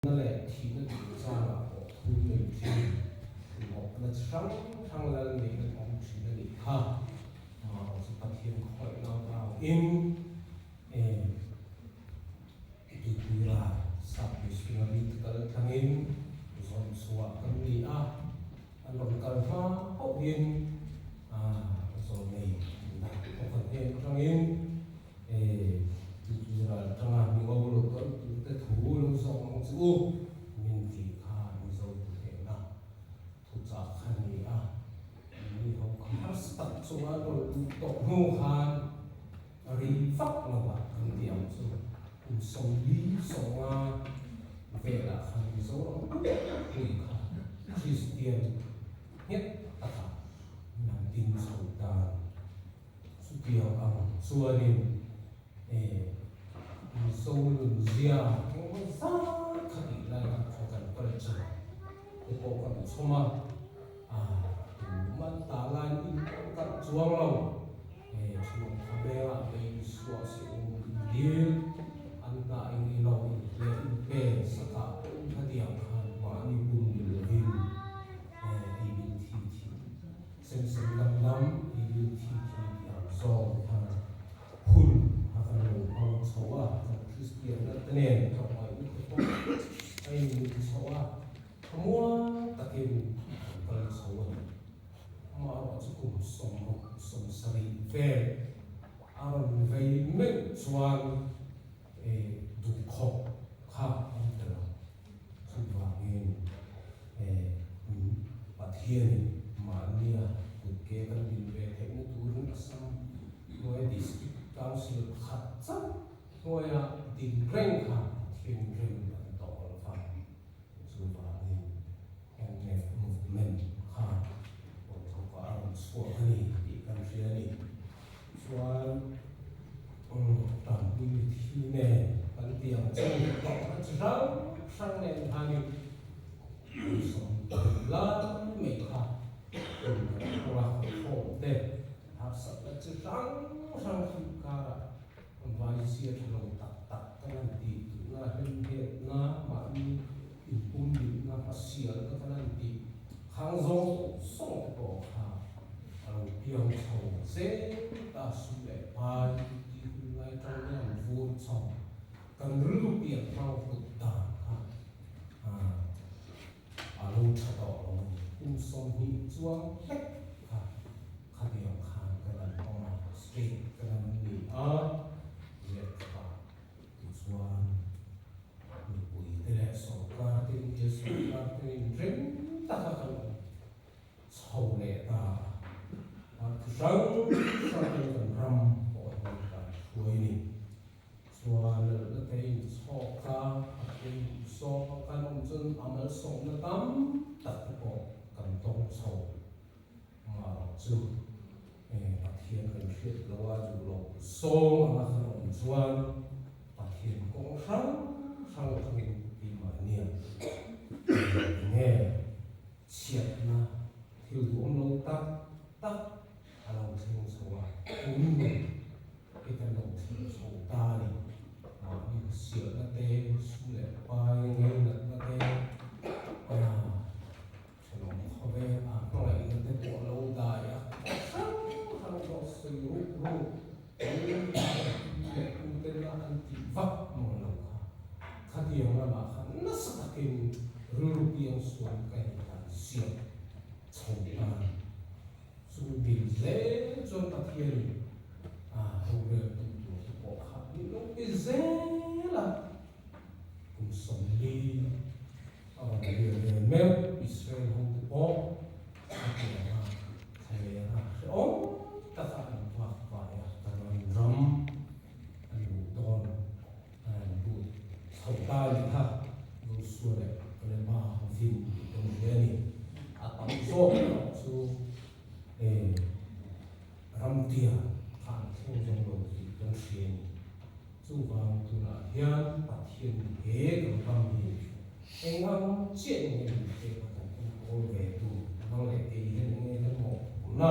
นั่นแหละที่นั่นสร้างออกทุนหนึ่งที่ออกนั่นทั้งแล้วนี่นั่นของที่นั่นอีกค่ะสุภาพเทียนคอยเราอินดูดูละสับมิสกินาบิตกันทั้งอินส่วนสวะกันดีอันนั้นกันฟ้าเขาอินส่วนนี้นะเขาคนเองทั้งอินดูดูละทั้งมีว่าบุรุษก็แต่ถูลงส่งสู้มินที่ข้ามิโซตุเองนะทุกจากขันนี้มีเขาขับสตัดส่งอะไรตกหูขันรีฟักนะวะกันเดียวส่งส่งลีส่งเวลาขันมิโซคุยขันคริสเตียนเนี่ยตะขานันดินสุดาสุดเดียวส่วนนี้มิโซลุนเซียซาขัดอีกแล้วเขากันก็เลยจะอุปกรณ์สมามันตาลายอินกันจวงเราช่วงทำเวลาไปสวดสิ่งเดียวอันนั้นเองเราเลี้ยงเป็นสักการเดียวกันว่านี่บุญอยู่เลยอีบินที่เส้นเส้นดำๆอีบินที่อย่างซองทางหุ่นหากันลงเอาสวะคริสเตียนนั่นเองเขาไปอุปกรณ์ไอ้สวะขมัวตะเกียบก็เลยสวะมาว่าจะกุมสมสรีเวอารมณ์เวไม่ชวนดุขบข้าอันเดียวสุดว่าเองปัทเทียนมาเนี่ยกุเกกันบินเวเทมุตุรุนสัมโดยดิสติกกาวสิลขัดซับโดยดินเร่งค่ะเทียนเร่งกันต่อฟังสุดว่าเองแอนเนฟมูฟเมนต์ค่ะเขาก็เอาสวดนี่ดีกันเชียนี่ส่วนตามวิธีเนี่ยกันเตรียมจะต่อจะสร้างเนี่ยทางนี้สมล้านไม่ค่ะเพราะว่าเขาเด็กทักษะจะสร้างทุกการวันเสียที่เราตัดกันนั่นดีน่าเห็นเด็กน่ามามีอินปุ่นดีน่าพัศยาแล้วก็นั่นดีข้างส่งตัวค่ะเราเพียงเขาเสียตาสุดเลยไปที่คุณนายตรงนี้ฟูดส่งกันรู้เปลี่ยนเราพุทธาค่ะเราชัดต่อเราคุณสมหิจวงเล็กค่ะข้าเดียวข้างกันนั้นออกมาสตรีทกันนั้นดีเรียกว่าส่วนมีปุ๋ยที่แหละสองการที่จะสองการที่เร่งตะกันเช่าเนตาเรากันรำปอดกันช่วยนี่ส่วนเราได้ชอบกันเป็นสอบกันจนอามาส่งนะตั้มตัดปอกกันต้องเช่ามาจุดปัทเทียนกันเชื่อแล้วว่าจุดลงส่งมาขนมส่วนปัทเทียนกงช่างทั้งปีมาเนี่ยเนี่ยเฉียดนะที่รวมลงตักเราเชื่อสว่าคุณที่กันลงที่สงตานี่มีเสียนั่นเองสุดเลยไปเงินนั่นเองฉลองเขาไปเท่าไหร่นั่นแต่ตัวเราได้ทั้งเราสื่อรู้เรื่องคุณเป็นอันที่ฟักมองเราข้าเดียวเรามาขันนัสตะกินรู้เพียงส่วนกันเสียชงสุบินเล่จนตะเกียนเราเริ่มตัวบอกครับนี่ลูกอิเซล่ะคุณสมดีเรียนแมวอิสราเอลของตัวเกี่ยวกับไทยนะโอ้ตะการว่าฝ่ายตะการรำอยู่ตอนดูสาวตาอยู่ท่าดูสวยเลยมาฟินตรงนี้นี่ตั้งโซ่สู้รำเตียผ่านช่วงจังหวะที่ต้องเสียงสู้วางตัวละเฮียนปัดเทียนเฮกับรำเฮียเองว่าเจียนเงี้ยเจ้าของโอ้เวตูน้องเล็กตีเห็นเงี้ยทั้งหมดน้า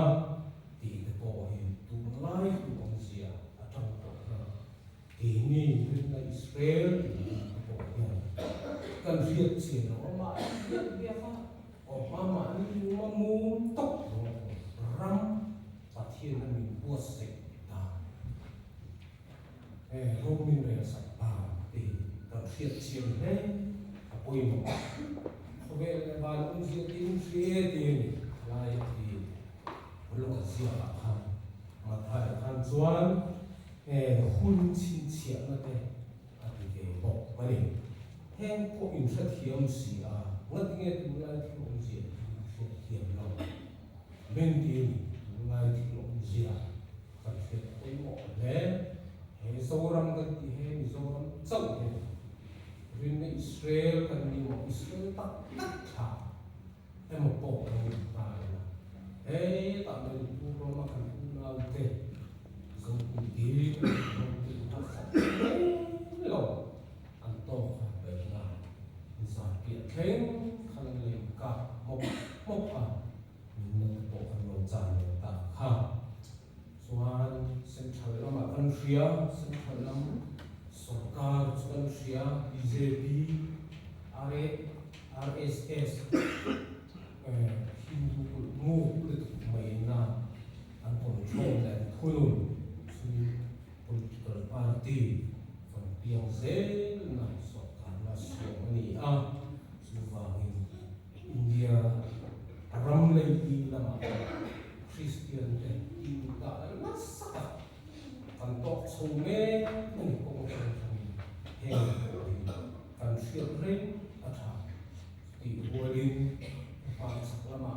ตีตะโกเห็นตูไล่ตูองเสียจังหวะตีนี่เป็นในอิสราเอลตะโกเห็นก kan riat sin no ma dia ka o mama ni mamu tok ram pathian ani buat se ta romin re sa pa ti kan riat sin he apoi mo ko ve le ba un si ti ni lai ti lo ka sia ka ha ma thai kan chuan hun chin chia na te ati ke bo mani heng ko in sa thiam si a ngat nge tu lai thi om si so thiam lo men ti ni lai thi om si a ka the ko mo le he so ram ka ti he mi so ram chau he rin ne Israel kan ni mo Israel tak tak tha em mo po ni ta la he ta me tu ro ma kan na te so ku ti ta sa lo an to ka be na sa pi khen khang le ka mo mo ka ni na po kan lo chan le ta ha chuan central lama kan ria central lam sarkar chuan ria BJP RSS hindu mu mai na an control le thunun political party from PMZ na sarkar na siamani a suwangin India ram le di lama Christian te ta na saka kan tok chome ni ko ko he kan siat ren atha ti wolin pa saklama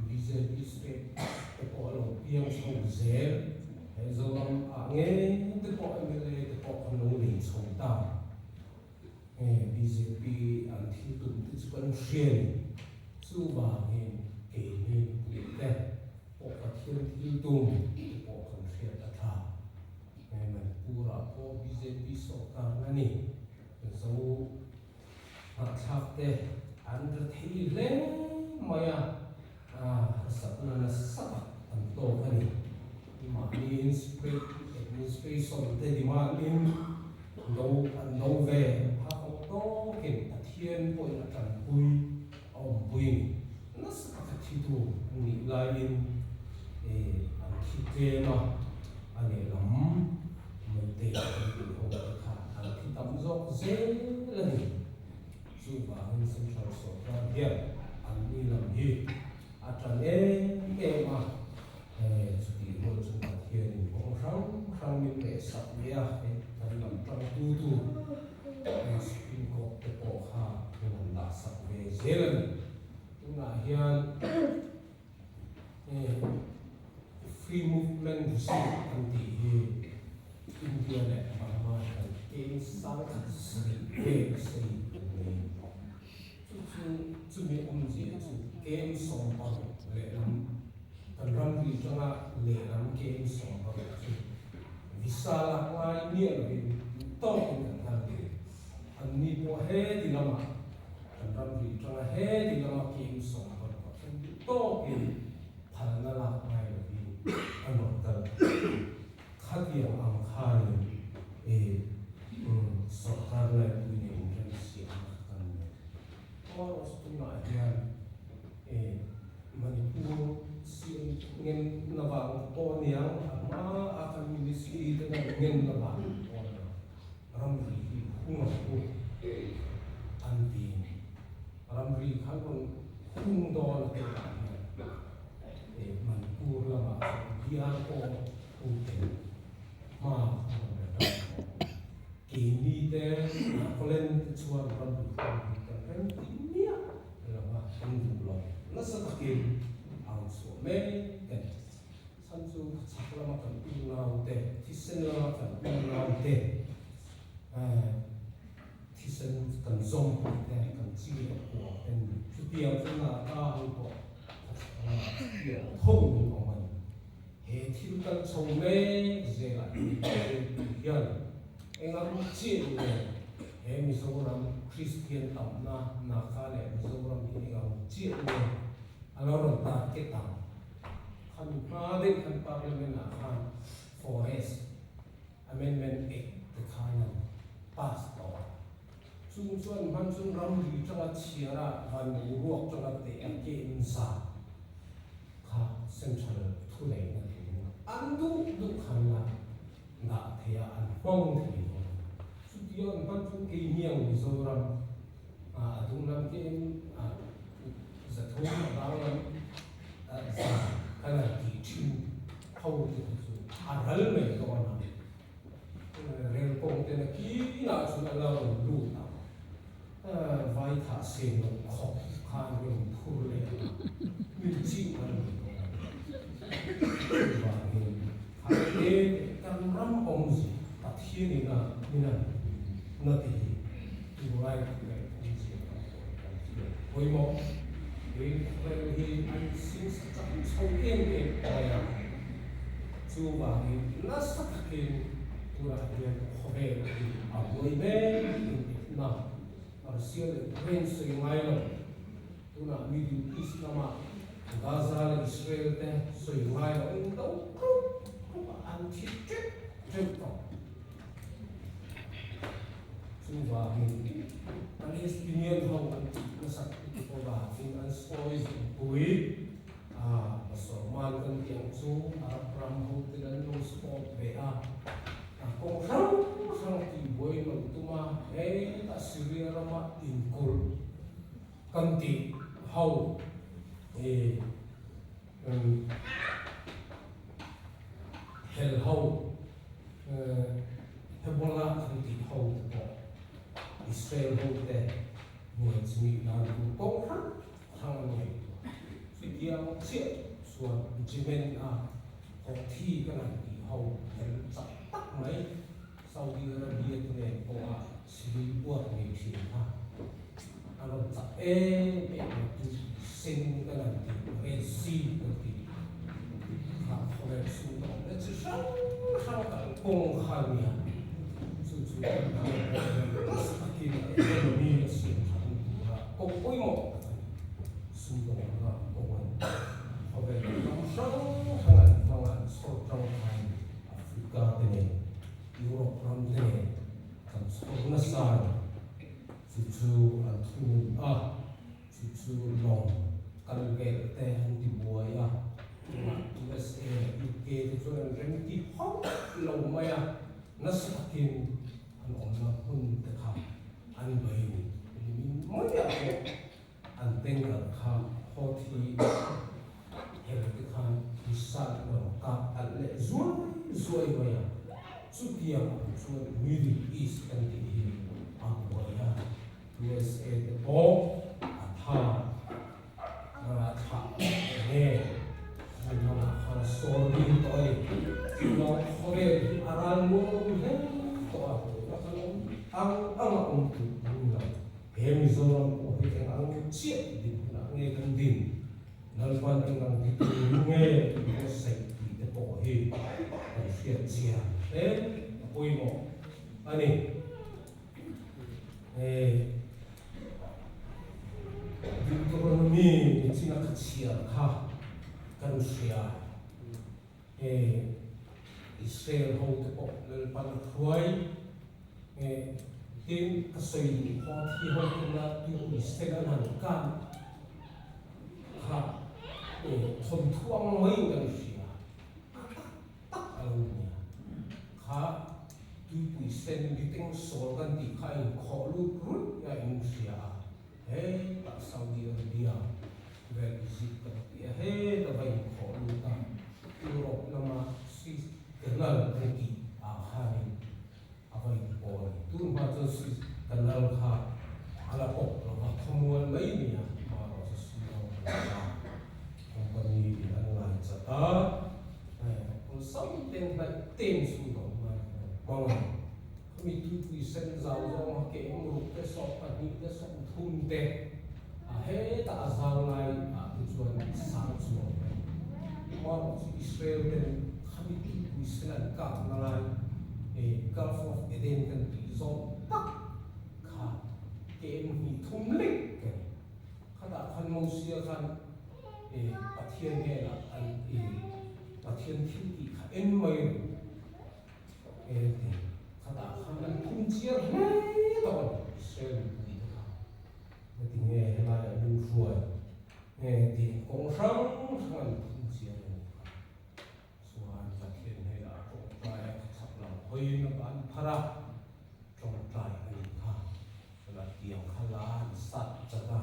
BJP state ko lo piang chong zer he zolam ange te ko emele te ko no ni chong ta BJP an thi tu ti chuan shen chu ba hin ke ni te ko ka thil thil tum ko kan siat atha man pura ko BJP sarkar na ni so thak te an thei le maya satna na saka an to ani ma ni administration te di ma in no ve ha ko to ke pathian po na tan pui om pui na saka thi tu ni lain an thi te ma ani lam mai te ho ka an thi tam zok ze la ni chu ba hin central sarkar hian an ni lam hi atan ma chuti ho chu ta hian bong rang min le sak ya kan lam tang tu supreme court te po kha kan la sak ve zelan tuna hian free movement si anti hi India le Burma kan ke sang sri ve sei chu mi ji chu game song pa le lam kan ram ri changa le lam game song pa chu visa la ngai ni le to kan kan an ni po he di lama kan ram ri changa he di lama game song pa to ke phal na la ngai le an no ta khadia am khai sarkar le ni kan si kan oras tu na hian Manipur sian ngen nawang to niang ama akan ministry te na ngen nawang to ramri hung ko anti ramri khagon hung do te Manipur lama dia ko ute ma kini te kolen chuan ramri kan timia lama hindu lo nasa takin ang so me kan sanju saklama kan pinlaute tisen lama kan pinlaute tisen kan zom te kan chi ko en piang na ta hu ko thong ni ko man he thil kan chong me je la hian engam chi ne he Mizoram Christian tam na kha le Mizoram hi engam chi ne alor ta ke tam kan pa de kan parliament na kan forest amendment act the kind pass to chung chuan man chung ram ri tanga chiara van ruak tanga te ake insa kha central thu nei na tin an du khanna na thea an pong thi chu tion man chung ke niang mizoram a dung lam ke za thong ba lam za kana ti chu hau ti chu a ral me ko na rel pong te na ki na chu na la lu na vai thả sen nó khó khăn mình thu lên mình chịu mà và mình phải để căn rắm ông gì ta thiên đi là như này nó thì lại cái gì hồi mò thì anh xin sẵn sau em để hỏi chú và mình nó sắp cái tôi là việc học về ở với bên nào Rusia Ukraine so Imailo tuna Middle East nama Gaza Israel te so Imailo in do anti trip Suva min Palestinian ho nasak ko ba in an spoils bui so man kan tiang chu Abraham ho tilan no sport be kung sang ti boy magtuma ta Syria rama inkul kanti how hell how Hezbollah kanti how to Israel how te buat semi na kung sang ni siang siap suat jimen hoti kanti how hell tak mai Saudi Arabia tu ni kau sibuk buat ni sih kalau tak tu sen kan nanti resi nanti kalau sudah nanti sangat kong khamia susu akhir ekonomi sih kau koi mo sudah orang kawan kalau sangat sorang Afrika ni Europe ramde kan sona san chuchu antun chuchu long kalge te hanti boya USA UK te chuan renti hau lo maya nasakin an onna hun te kha an bai ni moya ko an tenga kha hoti her te kha isal no ka alle zuai maya Sudia chuan Middle East kan ti hi ya USA te bo tha ne na ha so din toi no khore aran mo he to ang tu na he mi zo ko he ang chi din na nge kan din nal pan ang ti nge ko sai te po he ai sia Puimo ani Deuteronomy sina kachia kha kanusia Israel ho te po lel pan khoi tin kasoi ho thi ho na yu Israel han kan kha thon thuang mai kanusia tak alun kha tu pui sen meeting so kan ti khai kho lu krut ya in sia ta Saudi Arabia vel visit ya ta vai kho lu ta Europe nama si kenal ki khani avai ko tu ma tu si kenal kha ala ko la thomwal mai ni ya ma ro si no company an ngai cha something like things we don't know. Mi tu pui sen zau zong ke mu te so pa ni te so thun te he ta zau ngai tu chuan sang chu ma Israel te khami tu pui sen ka na lai Gulf of Eden kan ti zo tak kha ke mi thum lik ke khada khan mo sia khan pathian ke la an pathian thil ki kha en mai khada khan an thum chia he to Israel bui ta cái tiếng nghe là những ruồi nghe tiếng công sáng sáng phun chia lên suan và thiên hay là trong trái sắp lòng hơi nó bán phara trong trái này ha là tiếng khala sát ra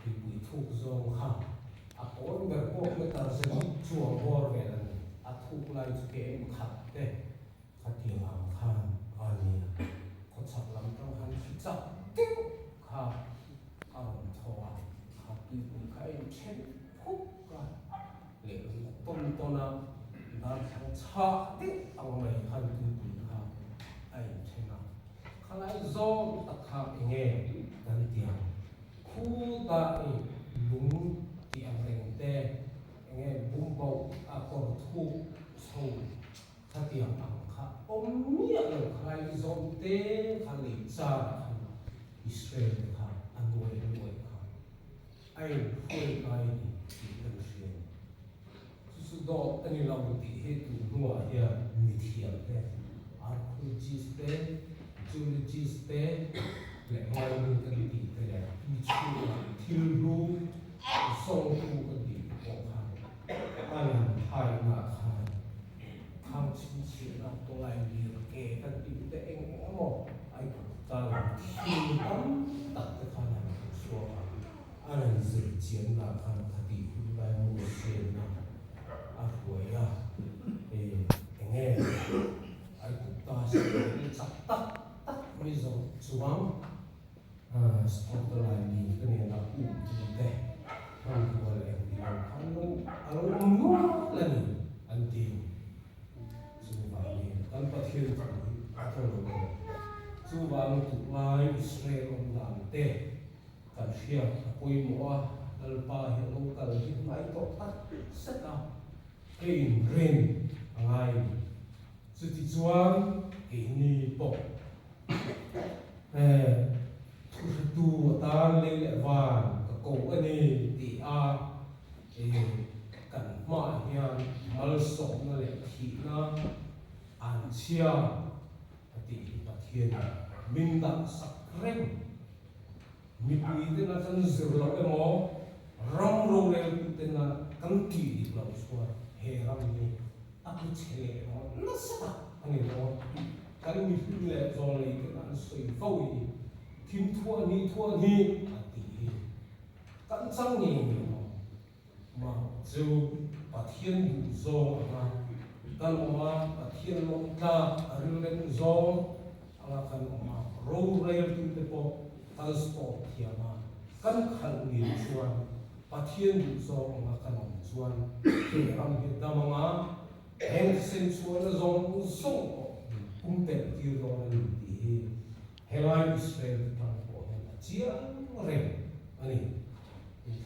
thì bụi thuốc dòng ha à bốn người quốc người ta sẽ chuồng bò về là à thuốc lại cái em khát đấy khát tiếng hàng khan anh có sắp lòng trong hàng chích chặt tiêu ha ông thua ha bị bụi cái em chen hút ra để tôn tôn à là thằng cha đấy ông này han bị bụi ha anh chen nào khai lại do tất cả nghe cái tiếng khu ta lúng thì anh rèn tê nghe bung bầu à còn thu sâu ta tiếng ang khá nghĩa là khai dòng tê khai lý cha Israel khá anh nuôi khá anh phơi cái thì cần xuyên sự đó anh ấy làm thì hết tụ nua here mi thiệt tê archaeologist tê geologist tê lẽ ngoài mình cần đi tới đây đi chùa thiêu lu song tu cần đi bỏ hàng anh hai mà khang chín chuyện là tôi lại đi kể cần đi tới anh em một anh ta làm thiêu lắm đặt cái khả năng xua anh dự chiến là khang thật đi lại mua xe na tuổi à anh nghe anh cũng ta sẽ chặt tắt bây giờ xuống sport lại đi cái này là cụ thể không có lẽ thì anh muốn lần anh tìm dù vào đi anh bắt hiền phải bắt đầu dù vào tụ lại Israel ông làm tệ cần xia quay múa alpa hiện ông cần hiện lại tốt tắt rất cao cái rain ngày sự thì chuan cái ni bộ tu ta lên lệ vàng cái cổ anh ấy thì cần mọi nhà mal sống nó lệ thị nó an chia thì bát thiên minh đẳng sắc rem mi bui tên là chân dữ lắm em ó ram rong lên tên là căng kỳ đi lâu xua hè ram đi áp lực chế nó sắc anh ấy nó cái mi bui lệ rồi cái là sôi phơi kim thua ni thì cắn răng nhỉ mà dù bát thiên đủ do mà kan oma bát thiên long ta aril lên do ala kan oma road rail tu te po transport thiama kan khal ni chuan bát thiên đủ do ma kan om chuan ke ram he damanga heng sen chuan a zong song kum te ti do na ti helai Israel tan po hen chiang rem ani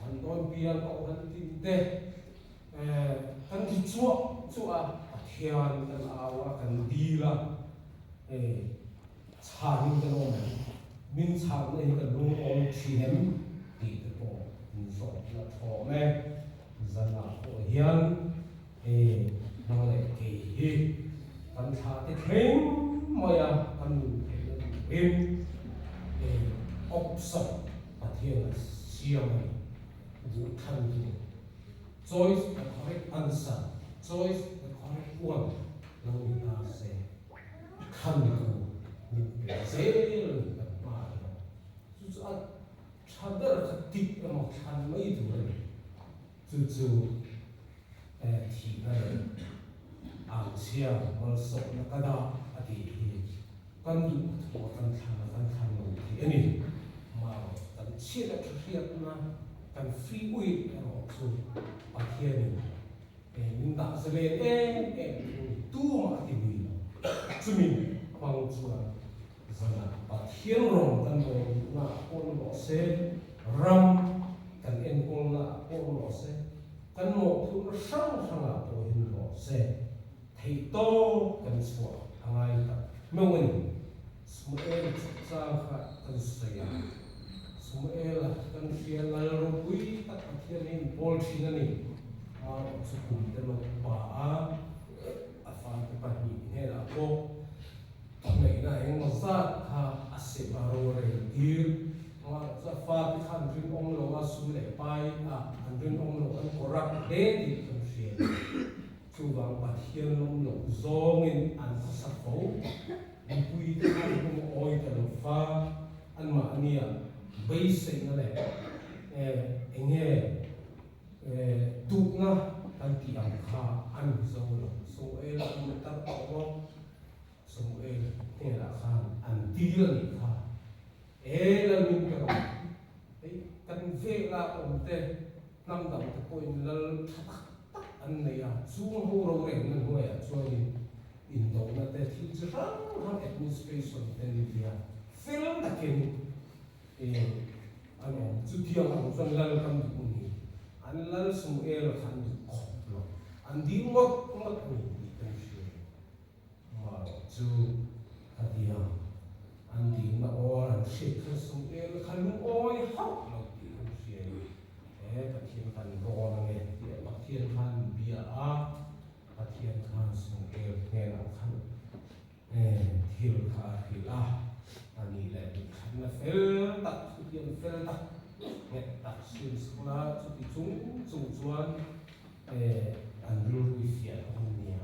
than don pian ko han tin te kan ki chua thian kan awa kan di la chan kan om min chan nei kan lung om thiem ti te po min so la tho me zana ko hian nang le ke hi kan tha te thleng moya kan em option pathian siam vũ thân choice the correct answer choice the correct one lâu người ta sẽ thân của mình dễ lên tập mà chú chú thân đó là tip là một thân mấy tuổi chú chú thì này ăn xiang mà sống nó cái đó thì kan du thua kan than thì anh ấy mà kan chia ra thực hiện na kan free will nó so bắt hiện mình đã sẽ lên tu mà thì mình chú mình bằng chúa rằng là bắt hiện rồi kan nó con nó sẽ ram kan em con là con nó sẽ kan một thứ nó sang là tôi hình nó sẽ thấy to kan chúa hàng ngày mong Smuel sang kan saya Smuel kan fiel la rupui tak fiel ni bol sinani sukum telo pa afan pa ni he la ko nei na eng sa ha ase barore dir ma sa fa ti khan rin ong lo a su le pai an rin ong lo an korak de di kan sia chu wang ba hian lom lo zong in an sa ko an pui ti khan hum oi ta lo fa an ma ania bai se na le enge tu na kan ti ang kha an zo lo so e la an ta ko so e te la khan an ti la ni kha e la min ka kan ve la om te nam dam te ko in lal an ne ya chu ho ro re nan ho ya chu in do na te thi chu rang administration te ni dia film ta ken ano chu tiang ang san lal kam du ni an lal sum e la khan ko lo an di ngot ni kan shi ma chu dia an di na or an shi ka sum e la khan oi ha lo ti kan shi ta thiên kan ro na nge ti ma thiên kan bia ta thiên kan sum e ne na khan thil kha thil ani le khan na fel tak thiên fel tak nghe tak sin skula chu ti chung chuan an ru wi fia hon nia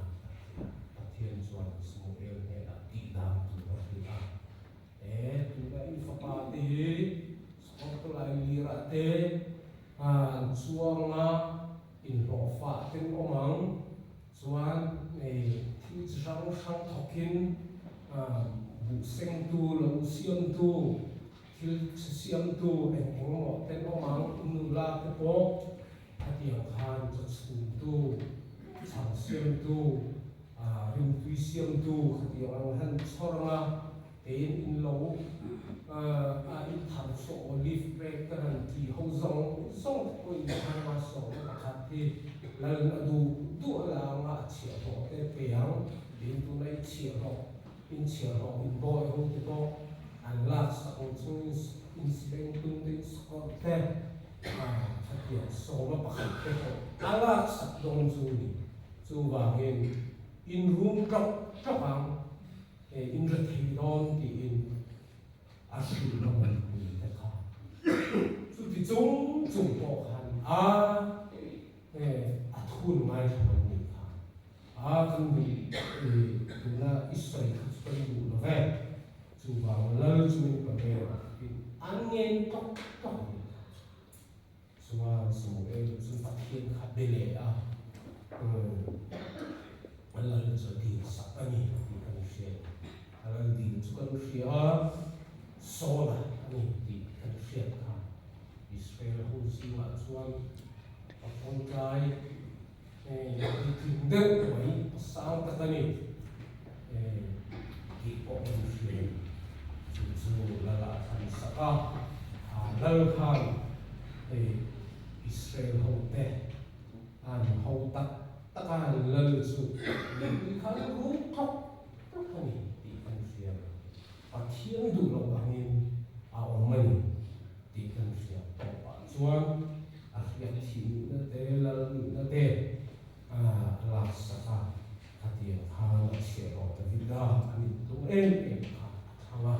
ta thiên chuan sum e ne na ti dam tu ro ti tu la in fa pa te skop to lai li ra te an chuang na in ro fa ten omang chuan thi chang sang thokin bu seng tu lo siam tu thil siam tu eng mo ten omang nu la te po atiang khan cho chun tu chang siam tu rim tui siam tu atiang han choranga in lo in thang so olive break kan ti ho zong ko in han ma so khat ti lal du la nga chia ho te pe yang din tu nai chia ho in boy ho te ko an la sa ko chu in speng tu te ko te khat ya so ma pa khat te ko ala sa dong chu ni chu wa gen in room trok hang in the thidon ti in asil lo ni te kha chu ti chung ko khan thun mai thon ni kha kan ni na isai khaspai du lo ve chu ba lal chu ni pa ve an ngen tok suwa su e chu pa thiên kha bele lal chu ti sa ani kan she lal di chu kan she sola ani ti kan she kha Israel hu si ma chuan apon kai ti deu mai sang ta tani ki ko she chu la kan sa ka lal khan Israel hu te an hu ta kan lal chu ni khan ru thok ani ti kan she pa thiên du lo angin om mai ti kan she pa chuan ya thi na te lal na te la sa ka ti ha na che ro ta vida ani tu en ma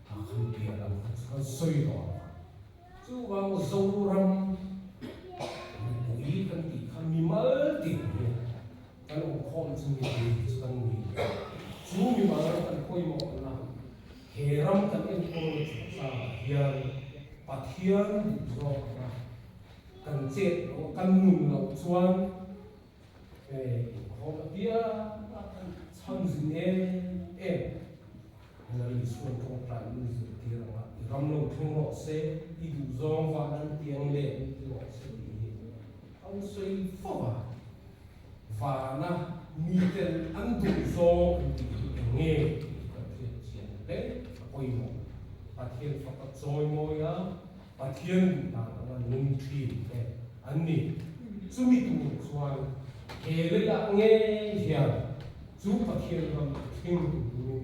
kham ti la ka soi ro chu wa zo ram ni kan ti kan mi mal ti kan o khom chu ni chu kan ni chu mi mal kan koi mo na heram kan en ko sa hian pathian ro na kan che kan nun lo chuan ho bia kan chang zin na li suan tong tra ni zu ti ra ram lo thong ro se i du zong wa nan tiang le ti ro se ni au sei fo va na mi ten an du zo ti nge kan che chen le oi mo pathian fa ka choi mo ya pathian ta na nun thi an ni chu mi tu chuan he le la nge hian chu pathian ram thing du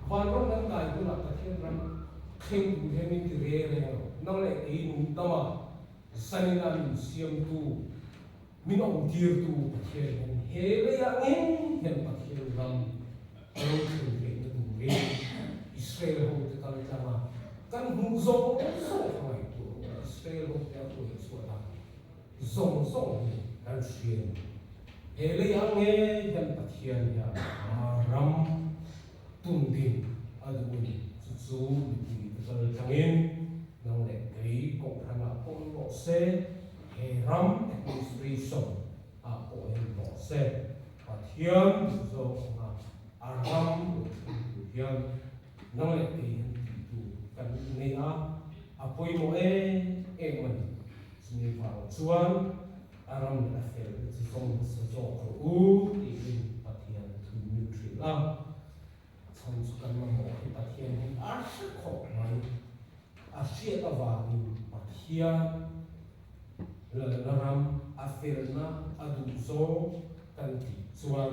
van ro nan kai tu la pathian ram thing du he mi ti re no le ei nu ta ma sanina min siam tu min ong tir tu pathian he le ya nge hian pathian ram ro thing re Israel ho te kan hu zo so hai tu Israel ho te ko so ta zong zong kan sien ele ang e yan pathian ya ram tum din adu ni chu ni kal changin nang le kei ko thana ko lo se he ram administration a ko he lo se pathian zo na aram yan nang le kei tu kan ni apoi mo man sini vào chuan aram la fel chi song sa zo ko u ti in pathian tu nutri la chon su kan ma mo pathian hin a kho mai a sia ta wa ni pathian la ram a fel na adu zo kan ti chuan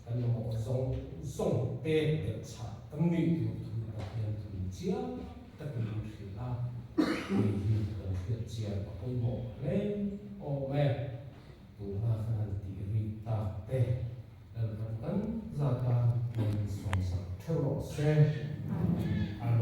kan mo zo song pe le cha tam ni tu pathian tu chia ta tu nutri la chia apoi mo lên o me tu ha khan ti ri ta te dal kan za ta min som sa thero se